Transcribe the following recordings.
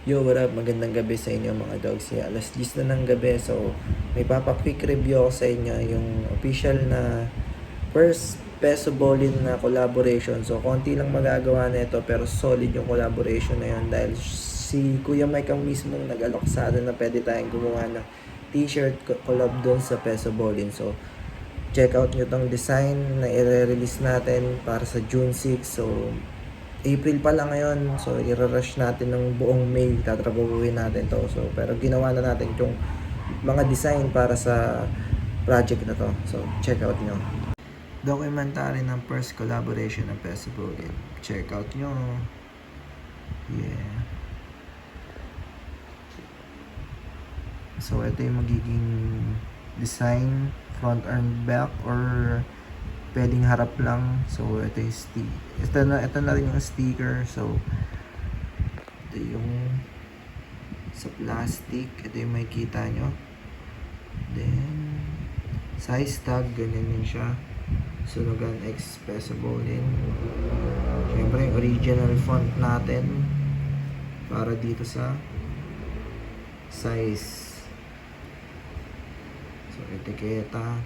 Yo, what up? Magandang gabi sa inyo mga dogs. Alas 10 na ng gabi. So, may quick review ako sa inyo yung official na first Peso Bowling na collaboration. So, konti lang magagawa na ito pero solid yung collaboration na yun dahil si Kuya Mike ang mismong nag-alok sa atin na pwede tayong gumawa ng t-shirt collab doon sa Peso Bowling. So, check out nyo tong design na i-release natin para sa June 6. So, April pa lang ngayon, so i-rush natin ng buong May, tatrabahuin natin to. So, pero ginawa na natin yung mga design para sa project na to. So, check out nyo. Documentary ng first collaboration ng Festival. Check out nyo. Yeah. So, ito yung magiging design, front and back, or pwedeng harap lang. So ito yung ito na rin yung sticker. So ito yung sa plastic, ito yung makikita nyo. Then size tag, ganyan yun siya. Sunugan X Peso Bowling. Siyempre yung original font natin para dito sa size. So etiketa,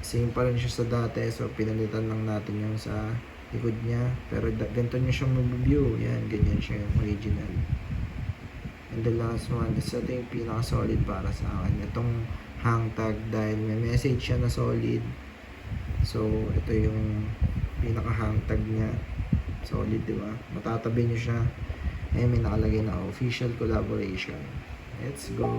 same pa rin siya sa dati, so pinalitan lang natin yung sa likod niya, pero ganito niya siyang mag-view. Yan, ganyan siya yung original. And the last one is ito yung pinaka solid para sa akin, itong hang tag, dahil may message siya na solid. So ito yung pinaka hang tag niya, solid, diba? Matatabi niyo siya. May nakalagay na official collaboration. Let's go.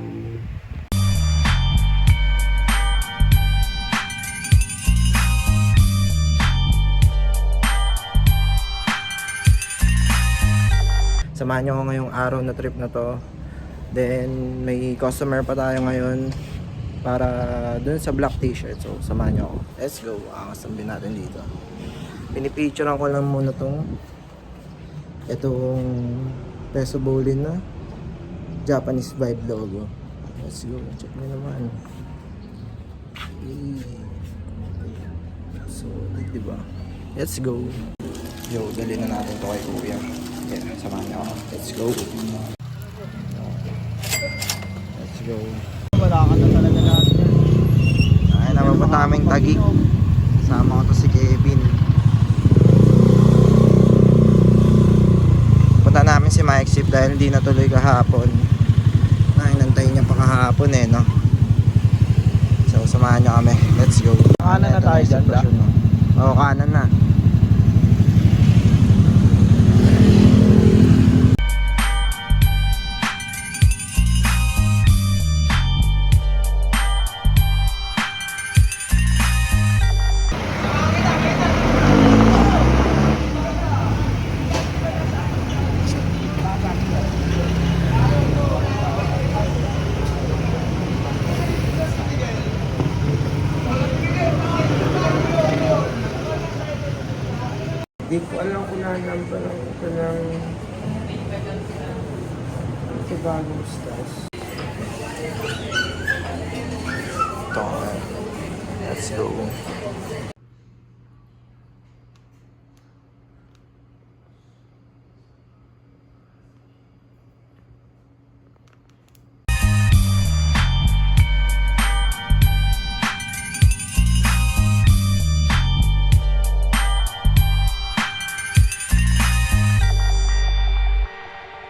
Samahan nyo ako ngayong araw na trip na to. Then may customer pa tayo ngayon para dun sa black t-shirt. So samahan nyo ako. Let's go. Asambin natin dito. Pinipicturean ko lang muna itong Peso Bowling na Japanese vibe logo. Let's go. Check nyo naman. So diba? Let's go. Yo, dali na natin to kay Kuya. Yeah, samahan niyo ako. Let's go. Let's go. Wala ka na talaga lahat yan. Ay, naman pa taming tagig. Sama ko to si Kevin. Punta namin si Mike Sip dahil hindi natuloy kahapon. Nantayin niya pa kahapon no? So, samahan niyo kami. Let's go. Kanan na tayo dyan, da? Oo, kanan na. Hindi ko alam kung na-number lang ito ng bagong stars. Ito, let's go.